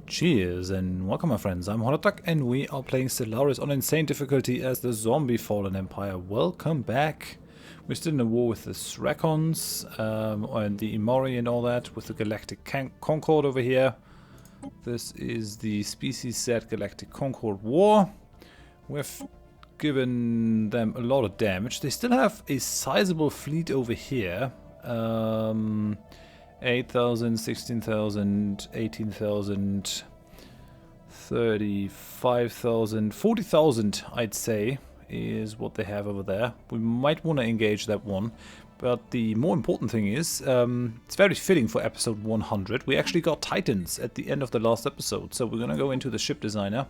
Cheers and welcome my friends, I'm Horath and we are playing Stellaris on insane difficulty as the zombie fallen empire. Welcome back. We're still in a war with the Srakons and the Imori and all that, with the Galactic Concord over here. This is the Species Z Galactic Concord War. We've given them a lot of damage. They still have a sizable fleet over here. 8,000, 16,000, 18,000, 35,000, 40,000 I'd say is what they have over there. We might want to engage that one, but the more important thing is, it's very fitting for episode 100. We actually got Titans at the end of the last episode, so we're gonna go into the ship designer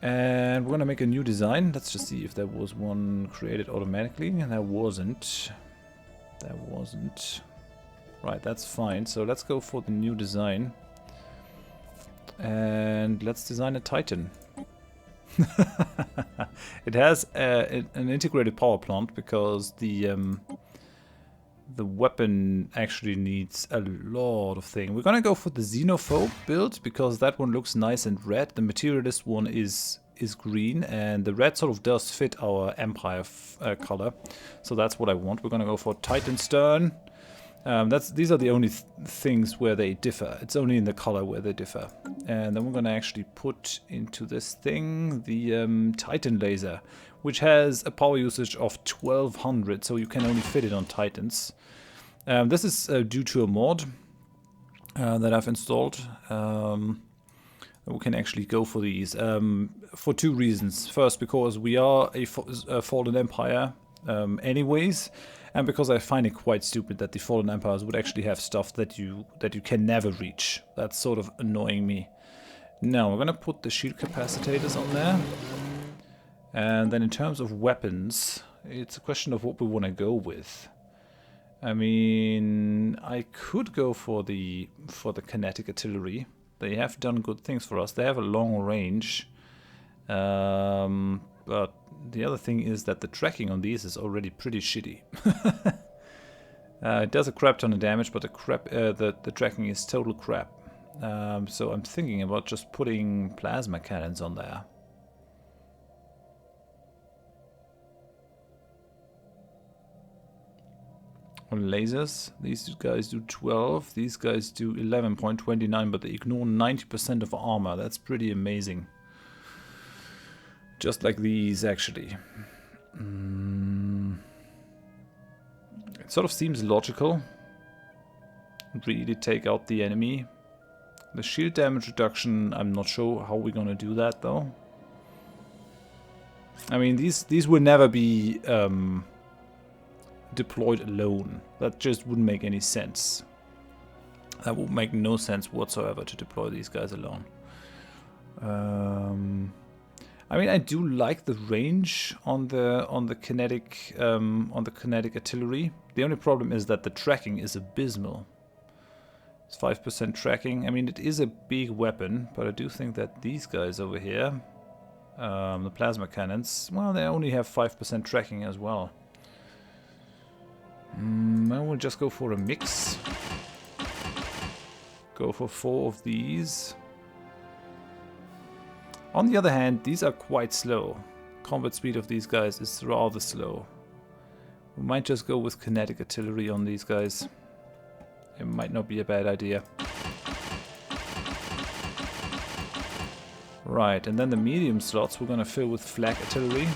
and we're gonna make a new design. Let's just see if there was one created automatically, and there wasn't. There wasn't. Right, that's fine. So let's go for the new design. And let's design a Titan. It has an integrated power plant because the weapon actually needs a lot of things. We're gonna go for the Xenophobe build because that one looks nice and red. The Materialist one is green, and the red sort of does fit our Empire color. So that's what I want. We're gonna go for Titan Stern. These are the only things where they differ. It's only in the color where they differ. And then we're going to actually put into this thing the Titan laser, which has a power usage of 1200, so you can only fit it on Titans. This is due to a mod that I've installed. We can actually go for these for two reasons. First, because we are a fallen empire anyways. And because I find it quite stupid that the Fallen Empires would actually have stuff that you can never reach. That's sort of annoying me. Now, we're going to put the shield capacitors on there. And then in terms of weapons, it's a question of what we want to go with. I mean, I could go for the kinetic artillery. They have done good things for us. They have a long range. But the other thing is that the tracking on these is already pretty shitty. It does a crap ton of damage, but the tracking is total crap. So I'm thinking about just putting plasma cannons on there. On lasers, these guys do 12, these guys do 11.29, but they ignore 90% of armor. That's pretty amazing. Just like these, actually. It sort of seems logical. Really take out the enemy. The shield damage reduction, I'm not sure how we're gonna do that, though. I mean, these will never be deployed alone. That just wouldn't make any sense. That would make no sense whatsoever to deploy these guys alone. I mean, I do like the range on the kinetic artillery. The only problem is that the tracking is abysmal. It's 5% tracking. I mean, it is a big weapon, but I do think that these guys over here, the plasma cannons, well, they only have 5% tracking as well. I will just go for a mix. Go for 4 of these. On the other hand, these are quite slow. Combat speed of these guys is rather slow. We might just go with kinetic artillery on these guys. It might not be a bad idea. Right, and then the medium slots we're gonna fill with flak artillery.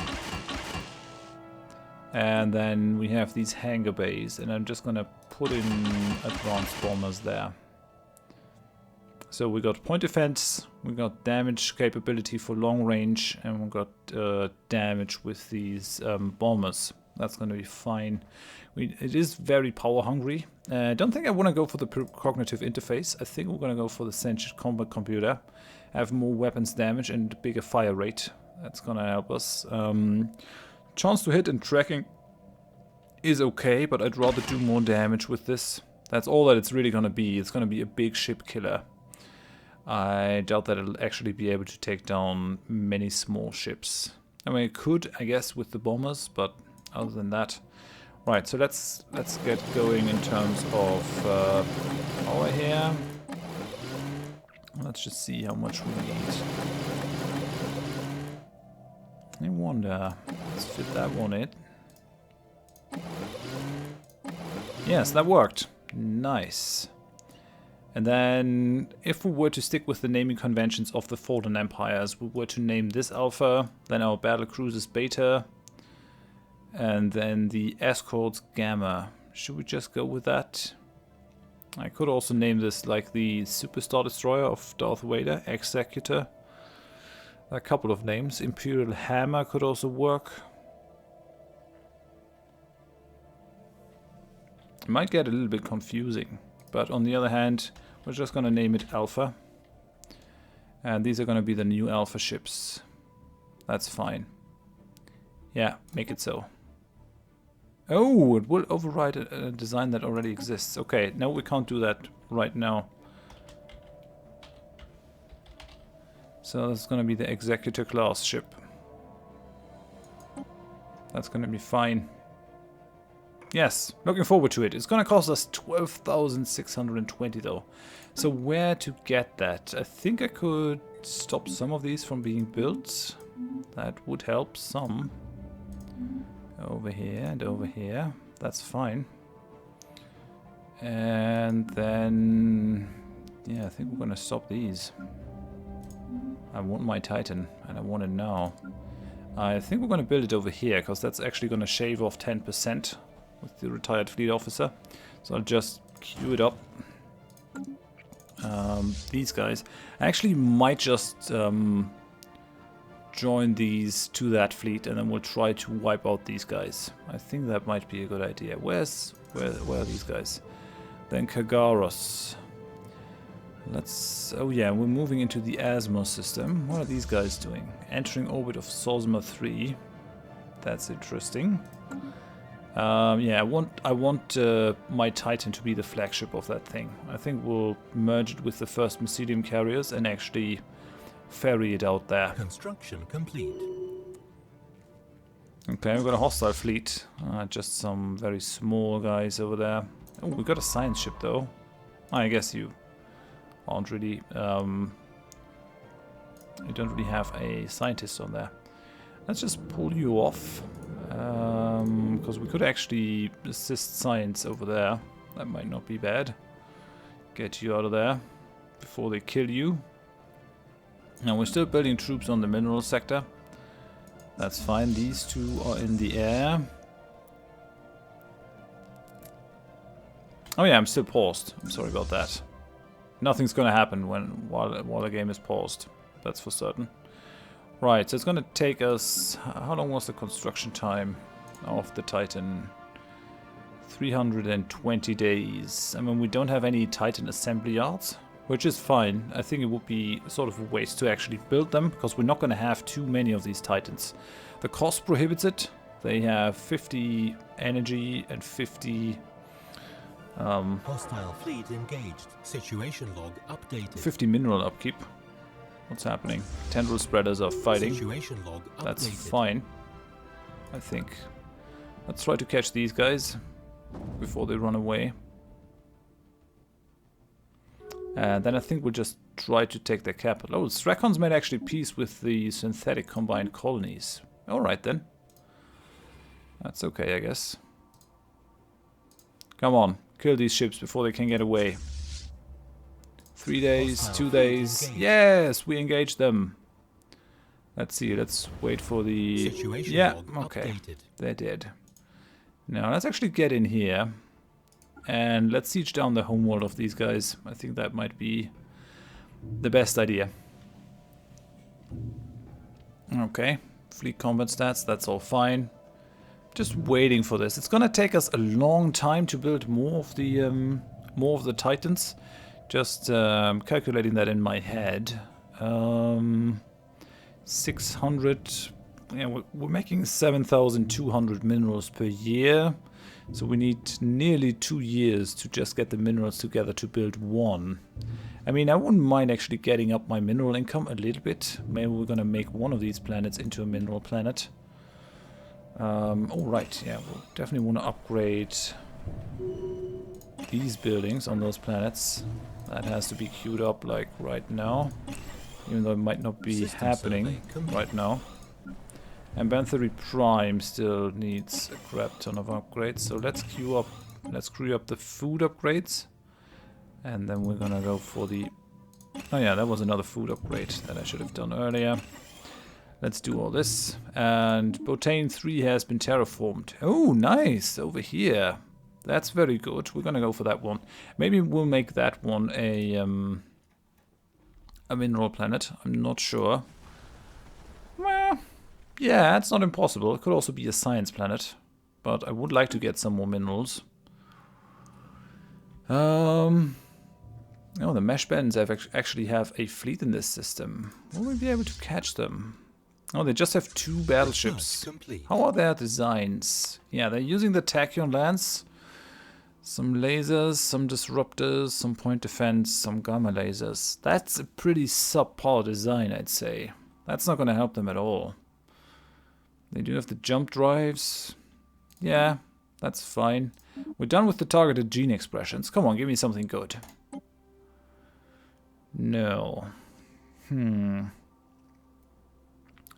And then we have these hangar bays, and I'm just gonna put in advanced bombers there. So we got point defense, we got damage capability for long range, and we got damage with these bombers. That's going to be fine. It is very power hungry. I don't think I want to go for the cognitive interface. I think we're going to go for the sentient combat computer. Have more weapons damage and bigger fire rate. That's going to help us. Chance to hit and tracking is okay, but I'd rather do more damage with this. That's all that it's really going to be. It's going to be a big ship killer. I doubt that it'll actually be able to take down many small ships. I mean, it could, I guess, with the bombers, but other than that. Right, so let's get going in terms of power here. Let's just see how much we need. I wonder. Let's fit that one in. Yes, that worked. Nice. And then, if we were to stick with the naming conventions of the Fallen Empires, we were to name this Alpha, then our battle cruisers Beta, and then the escorts Gamma. Should we just go with that? I could also name this like the Superstar Destroyer of Darth Vader, Executor. A couple of names. Imperial Hammer could also work. It might get a little bit confusing, but on the other hand, we're just gonna name it Alpha. And these are gonna be the new Alpha ships. That's fine. Yeah, make it so. Oh, it will override a design that already exists. Okay, no, we can't do that right now. So that's gonna be the Executor class ship. That's gonna be fine. Yes, looking forward to it. It's gonna cost us 12,620 though. So where to get that? I think I could stop some of these from being built. That would help some. Over here and over here. That's fine. And then... yeah, I think we're gonna stop these. I want my Titan, and I want it now. I think we're gonna build it over here, because that's actually gonna shave off 10% with the retired fleet officer. So I'll just queue it up. These guys. I actually might just join these to that fleet, and then we'll try to wipe out these guys. I think that might be a good idea. Where are these guys? Then Kagaros. Let's... oh yeah, we're moving into the Asmo system. What are these guys doing? Entering orbit of Sosma 3. That's interesting. Yeah, I want my Titan to be the flagship of that thing. I think we'll merge it with the first Mycelium carriers and actually ferry it out there. Construction complete. Okay, we've got a hostile fleet. Just some very small guys over there. Oh, we got a science ship though. I guess you aren't really... you don't really have a scientist on there. Let's just pull you off. Because we could actually assist science over there. That might not be bad. Get you out of there before they kill you. Now we're still building troops on the mineral sector. That's fine. These two are in the air. Oh yeah, I'm still paused. I'm sorry about that. Nothing's gonna happen while the game is paused. That's for certain. Right, so it's gonna take us... how long was the construction time of the Titan? 320 days. I mean, we don't have any Titan assembly yards, which is fine. I think it would be sort of a waste to actually build them, because we're not gonna have too many of these Titans. The cost prohibits it. They have 50 energy and 50... hostile fleet engaged. Situation log updated. 50 mineral upkeep. What's happening? Tendril spreaders are fighting. Situation log updated. That's fine, I think. Let's try to catch these guys before they run away. And then I think we'll just try to take their capital. Oh, Strakons made actually peace with the synthetic combined colonies. Alright then. That's okay, I guess. Come on, kill these ships before they can get away. 3 days, 2 days. Yes, we engaged them. Let's see, let's wait for the... Situation yeah, log okay. updated. They're dead. Now, let's actually get in here. And let's siege down the homeworld of these guys. I think that might be the best idea. Okay, fleet combat stats, that's all fine. Just waiting for this. It's gonna take us a long time to build more of the Titans. Just calculating that in my head. 600. Yeah, we're making 7,200 minerals per year. So we need nearly 2 years to just get the minerals together to build one. I mean, I wouldn't mind actually getting up my mineral income a little bit. Maybe we're gonna make one of these planets into a mineral planet. Oh right, yeah, we'll definitely want to upgrade these buildings on those planets. That has to be queued up like right now. Even though it might not be System happening survey right now. And Banthery Prime still needs a crap ton of upgrades. So let's queue up the food upgrades. And then we're gonna go for the... Oh yeah, that was another food upgrade that I should have done earlier. Let's do all this. And Botane 3 has been terraformed. Oh, nice! Over here. That's very good. We're gonna go for that one. Maybe we'll make that one a mineral planet. I'm not sure. Well, yeah, it's not impossible. It could also be a science planet. But I would like to get some more minerals. Oh, the mesh bends actually have a fleet in this system. Will we be able to catch them? Oh, they just have 2 battleships. How are their designs? Yeah, they're using the tachyon lance. Some lasers, some disruptors, some point defense, some gamma lasers. That's a pretty subpar design, I'd say. That's not going to help them at all. They do have the jump drives. Yeah, that's fine. We're done with the targeted gene expressions. Come on, give me something good. No.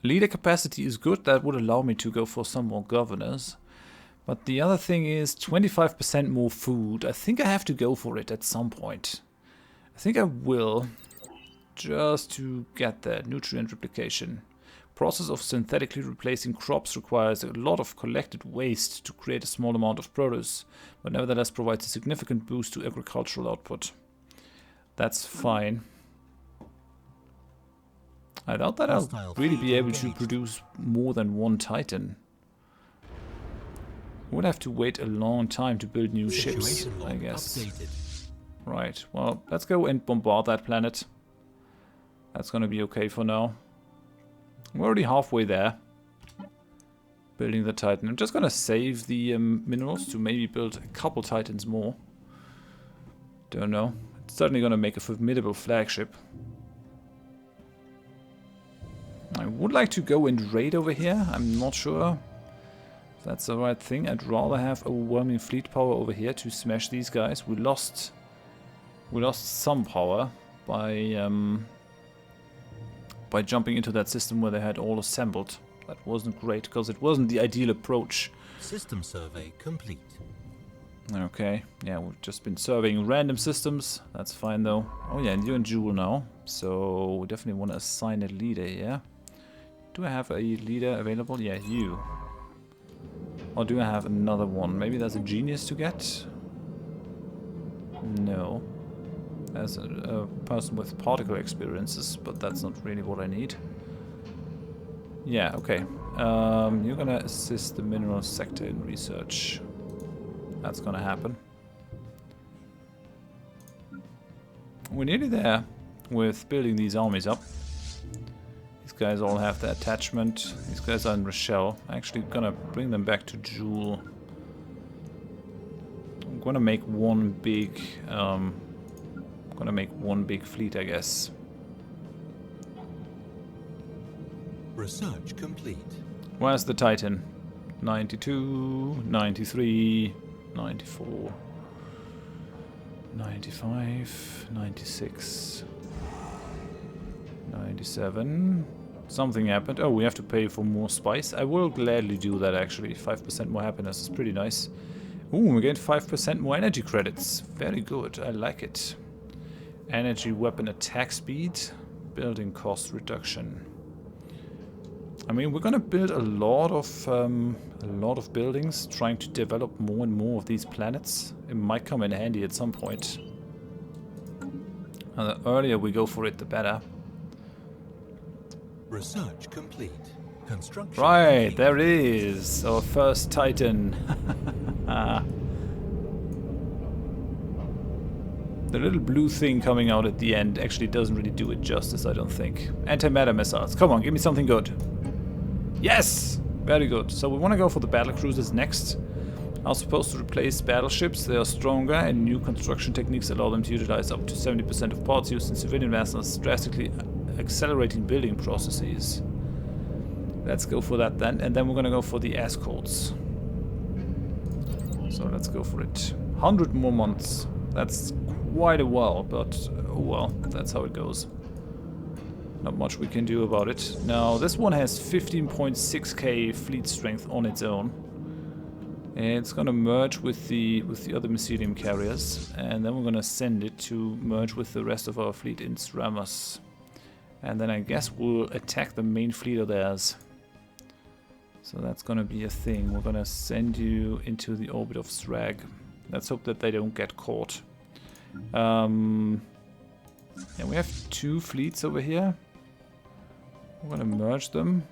Leader capacity is good. That would allow me to go for some more governors. But the other thing is 25% more food. I think I have to go for it at some point. I think I will. Just to get that. Nutrient replication. Process of synthetically replacing crops requires a lot of collected waste to create a small amount of produce, but nevertheless provides a significant boost to agricultural output. That's fine. I doubt that I'll really be able to produce more than 1 Titan. We'll have to wait a long time to build new ships, I guess. Right, well, let's go and bombard that planet. That's gonna be okay for now. We're already halfway there. Building the Titan. I'm just gonna save the minerals to maybe build a couple Titans more. Don't know. It's certainly gonna make a formidable flagship. I would like to go and raid over here. I'm not sure if that's the right thing. I'd rather have overwhelming fleet power over here to smash these guys. We lost some power by jumping into that system where they had all assembled. That wasn't great because it wasn't the ideal approach. System survey complete. Okay, yeah, we've just been surveying random systems. That's fine though. Oh yeah, and you're in Jhool now. So we definitely want to assign a leader here. Do I have a leader available? Yeah, you. Or do I have another one? Maybe there's a genius to get? No. There's a person with particle experiences, but that's not really what I need. Yeah, okay. You're gonna assist the mineral sector in research. That's gonna happen. We're nearly there with building these armies up. These guys all have the attachment. These guys are in Rochelle. I'm actually gonna bring them back to Jhool. I'm gonna make one big fleet, I guess. Research complete. Where's the Titan? 92, 93, 94, 95, 96, 97. Something happened. Oh, we have to pay for more spice. I will gladly do that, actually. 5% more happiness is pretty nice. Ooh, we get 5% more energy credits. Very good. I like it. Energy weapon attack speed. Building cost reduction. I mean, we're gonna build a lot of buildings, trying to develop more and more of these planets. It might come in handy at some point. And the earlier we go for it, the better. Research complete. Construction Right, complete. there is our first Titan. The little blue thing coming out at the end actually doesn't really do it justice, I don't think. Antimatter missiles. Come on, give me something good. Yes! Very good. So we want to go for the battle cruisers next. Are supposed to replace battleships. They are stronger and new construction techniques allow them to utilize up to 70% of parts used in civilian vessels, drastically accelerating building processes. Let's go for that then. And then we're going to go for the escorts. So let's go for it. 100 more months. That's quite a while, but oh well, that's how it goes. Not much we can do about it. Now, this one has 15.6k fleet strength on its own. It's gonna merge with the other mycelium carriers, and then we're gonna send it to merge with the rest of our fleet in Sramos. And then I guess we'll attack the main fleet of theirs. So that's gonna be a thing. We're gonna send you into the orbit of Srag. Let's hope that they don't get caught. Yeah, we have 2 fleets over here. We're gonna merge them.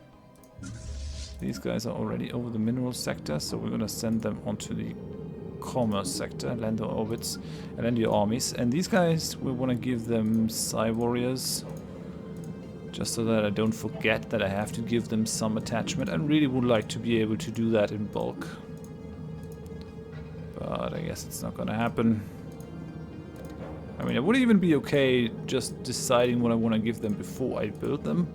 These guys are already over the mineral sector, so we're gonna send them onto the commerce sector, land their orbits, and land your armies. And these guys, we wanna give them Psi Warriors, just so that I don't forget that I have to give them some attachment. I really would like to be able to do that in bulk, but I guess it's not gonna happen. I mean, it would even be okay just deciding what I want to give them before I build them.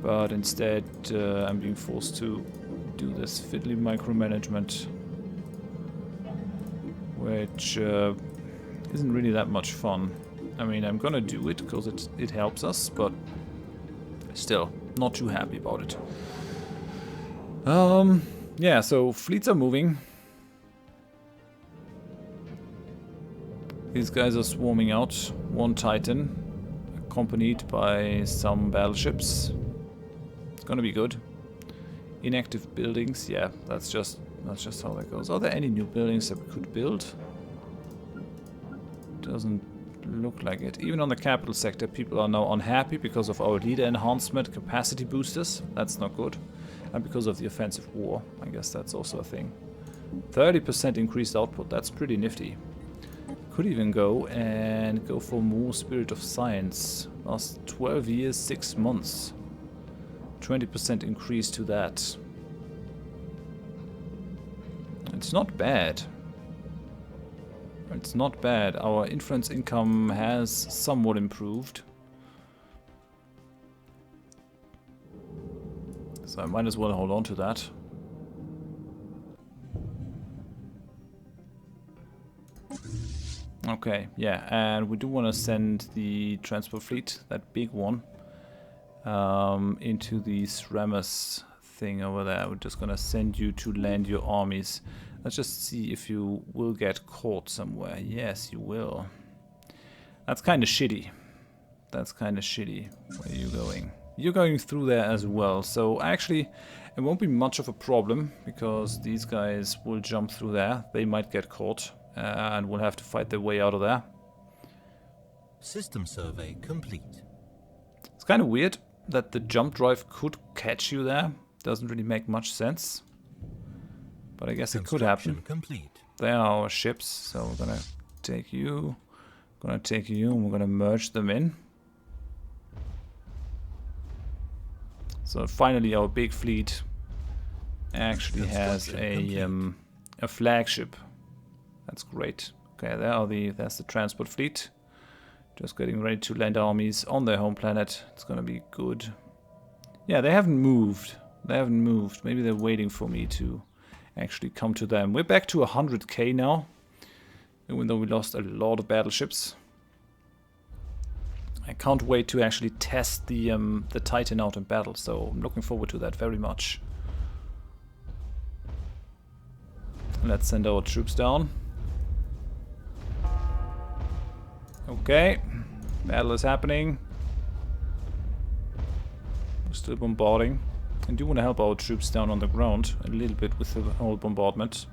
But instead, I'm being forced to do this fiddly micromanagement, which isn't really that much fun. I mean, I'm gonna do it because it helps us, but still, not too happy about it. Yeah, so fleets are moving. These guys are swarming out. 1 Titan, accompanied by some battleships. It's gonna be good. Inactive buildings, yeah, that's just how that goes. Are there any new buildings that we could build? Doesn't look like it. Even on the capital sector, people are now unhappy because of our leader enhancement capacity boosters. That's not good. And because of the offensive war. I guess that's also a thing. 30% increased output, that's pretty nifty. Could even go for more Spirit of Science. Last 12 years, 6 months. 20% increase to that. It's not bad. It's not bad. Our influence income has somewhat improved. So I might as well hold on to that. Okay, yeah, and we do want to send the transport fleet, that big one, into the Sramos thing over there. We're just gonna send you to land your armies. Let's just see if you will get caught somewhere. Yes, you will. That's kind of shitty. That's kind of shitty. Where are you going? You're going through there as well. So actually, it won't be much of a problem because these guys will jump through there. They might get caught. And we'll have to fight their way out of there. System survey complete. It's kind of weird that the jump drive could catch you there. Doesn't really make much sense. But I guess it could happen. Complete. They are our ships, so we're gonna take you. Gonna take you, and we're gonna merge them in. So finally, our big fleet actually has a flagship. That's great. Okay, there's the transport fleet. Just getting ready to land armies on their home planet. It's gonna be good. Yeah, they haven't moved. They haven't moved. Maybe they're waiting for me to actually come to them. We're back to 100k now, even though we lost a lot of battleships. I can't wait to actually test the Titan out in battle, so I'm looking forward to that very much. Let's send our troops down. Okay, battle is happening. We're still bombarding. I do want to help our troops down on the ground a little bit with the whole bombardment.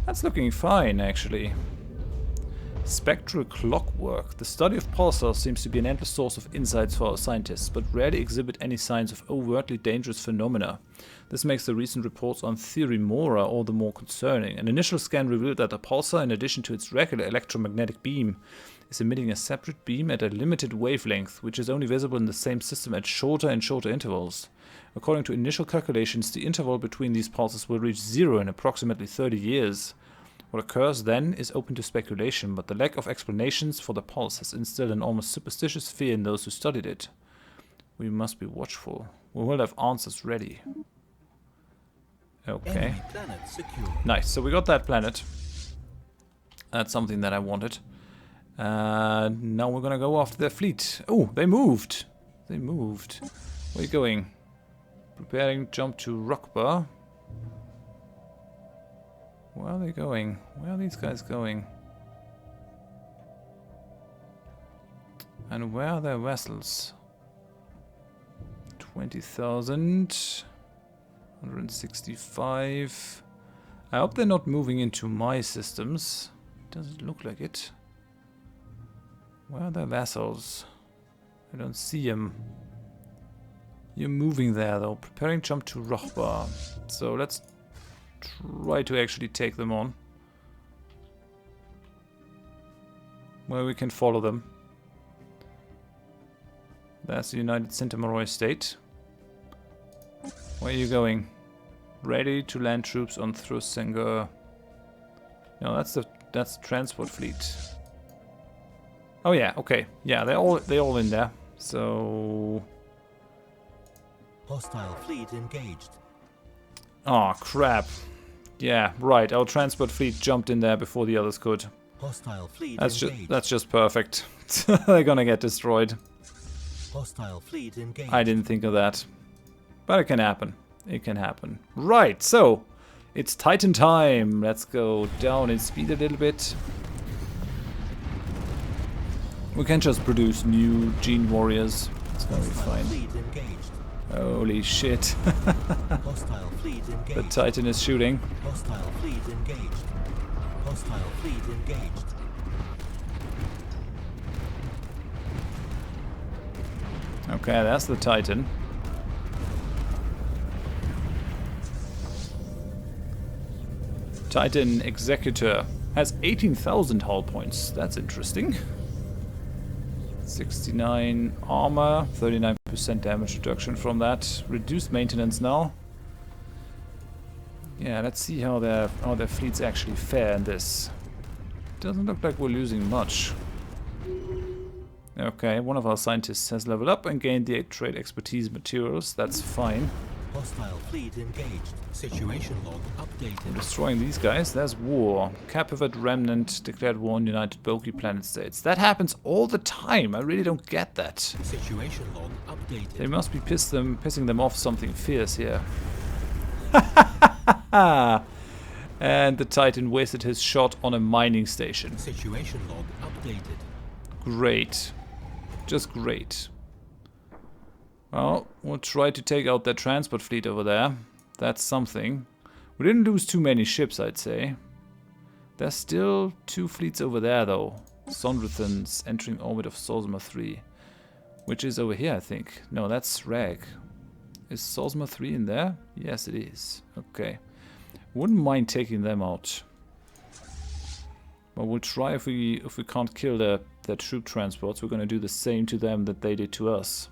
That's looking fine, actually. Spectral clockwork. The study of pulsars seems to be an endless source of insights for our scientists, but rarely exhibit any signs of overtly dangerous phenomena. This makes the recent reports on Therimora all the more concerning. An initial scan revealed that a pulsar, in addition to its regular electromagnetic beam, is emitting a separate beam at a limited wavelength, which is only visible in the same system at shorter and shorter intervals. According to initial calculations, the interval between these pulses will reach 0 in approximately 30 years. What occurs then is open to speculation, but the lack of explanations for the pulse has instilled an almost superstitious fear in those who studied it. We must be watchful. We will have answers ready. Okay. Nice, so we got that planet. That's something that I wanted. Now we're gonna go after their fleet. Oh, they moved. They moved. Where are you going? Preparing jump to Rockbar. Where are they going? Where are these guys going? And where are their vessels? 20,000. 165. I hope they're not moving into my systems. Doesn't look like it. Where are their vessels? I don't see them. You're moving there though. Preparing jump to Rochbar. So let's try to actually take them on. Where we can follow them. That's the United Centimoroy State. Where are you going? Ready to land troops on Thrusengur. No, that's the transport fleet. Oh yeah, okay. Yeah, they're all in there. So Hostile fleet engaged. oh crap. Yeah, right. Our transport fleet jumped in there before the others could. Hostile fleet That's just perfect. They're gonna get destroyed. Hostile fleet engaged. I didn't think of that. But it can happen. It can happen. Right, so it's Titan time. Let's go down in speed a little bit. We can just produce new gene warriors. It's gonna be fine. Fleet engaged. Holy shit. Hostile fleet engaged. The Titan is shooting. Hostile fleet engaged. Hostile fleet engaged. Okay, that's the Titan. Titan Executor has 18,000 hull points. That's interesting. 69 armor, 39% damage reduction from that. Reduced maintenance now. Yeah, let's see how their fleets actually fare in this. Doesn't look like we're losing much. Okay, one of our scientists has leveled up and gained the trade expertise materials. That's fine. Hostile fleet engaged. Situation log updated. We're destroying these guys. There's war. Capivate Remnant declared war on United Boki Planet States. That happens all the time. I really don't get that. Situation log updated. They must be pissing them off something fierce here. And the Titan wasted his shot on a mining station. Situation log updated. Great. Just great. Well, we'll try to take out that transport fleet over there. That's something. We didn't lose too many ships, I'd say. There's still 2 fleets over there, though. Sondrathans entering orbit of Sosma 3. Which is over here, I think. No, that's Rag. Is Sosma 3 in there? Yes, it is. Okay. Wouldn't mind taking them out. But we'll try if we can't kill their troop transports. We're going to do the same to them that they did to us.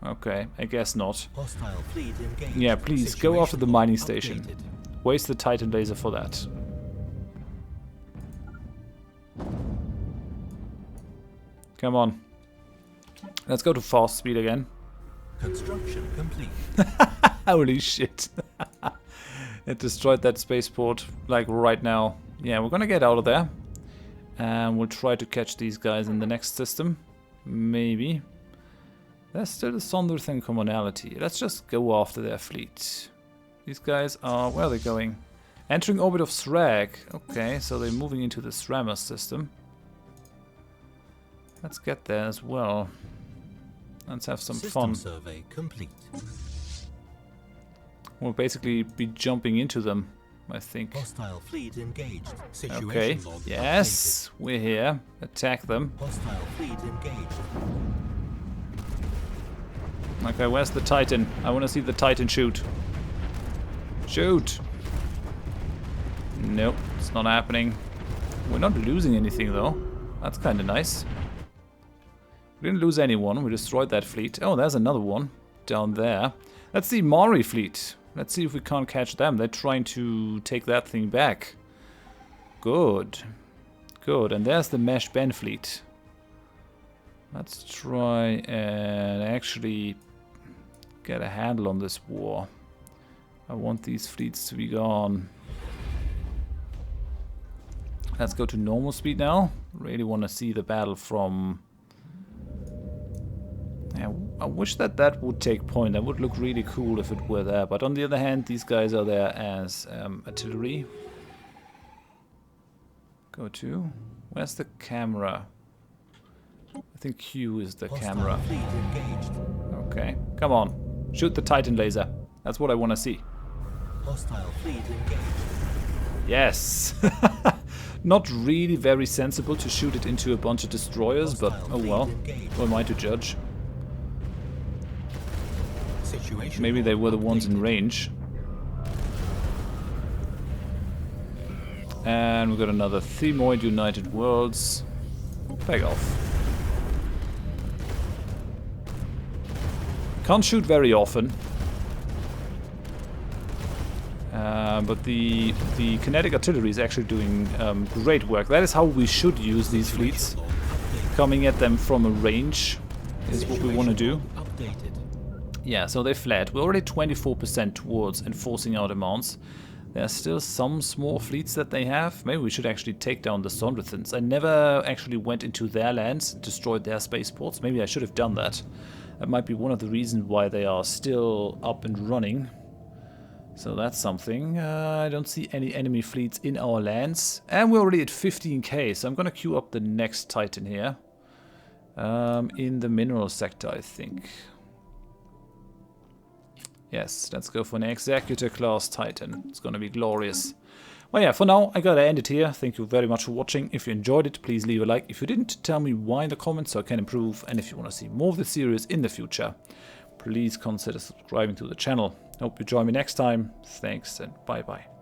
Okay, I guess not. Hostile fleet engaged. Yeah, please go after the mining station. Updated. Waste the Titan laser for that. Come on. Let's go to fast speed again. Construction complete. Holy shit. It destroyed that spaceport, like right now. Yeah, we're gonna get out of there. And we'll try to catch these guys in the next system. Maybe. There's still a Sonderthing commonality. Let's just go after their fleet. These guys are... where are they going? Entering orbit of Srag. Okay, so they're moving into the Srammer system. Let's get there as well. Let's have some fun. System survey complete. We'll basically be jumping into them, I think. Hostile fleet engaged. Situation Okay, log yes, we're here. Attack them. updated. Hostile fleet engaged. Okay, where's the Titan? I want to see the Titan shoot. Shoot! Nope, it's not happening. We're not losing anything though. That's kind of nice. We didn't lose anyone. We destroyed that fleet. Oh, there's another one down there. That's the Mari fleet. Let's see if we can't catch them. They're trying to take that thing back. Good. Good. And there's the Mesh Ben fleet. Let's try and actually get a handle on this war. I want these fleets to be gone. Let's go to normal speed now. Really want to see the battle from... Yeah, I wish that would take point. That would look really cool if it were there. But on the other hand, these guys are there as artillery. Go to... Where's the camera? I think Q is the camera. Fleet engaged. Okay, come on. Shoot the Titan laser. That's what I want to see. Hostile fleet engaged. Yes! Not really very sensible to shoot it into a bunch of destroyers, but oh well. Who am I to judge? Situation Maybe they were the ones in range. And we've got another Themoid United Worlds. Back off. Can't shoot very often. But the kinetic artillery is actually doing great work. That is how we should use these fleets. Coming at them from a range is what we want to do. Yeah, so they fled. We're already 24% towards enforcing our demands. There are still some small fleets that they have. Maybe we should actually take down the Leviathans. I never actually went into their lands and destroyed their spaceports. Maybe I should have done that. That might be one of the reasons why they are still up and running. So that's something. I don't see any enemy fleets in our lands. And we're already at 15k, so I'm going to queue up the next Titan here. In the mineral sector, I think. Yes, let's go for an Executor class Titan. It's going to be glorious. Well, yeah, for now, I gotta end it here. Thank you very much for watching. If you enjoyed it, please leave a like. If you didn't, tell me why in the comments so I can improve. And if you want to see more of the series in the future, please consider subscribing to the channel. Hope you join me next time. Thanks and bye-bye.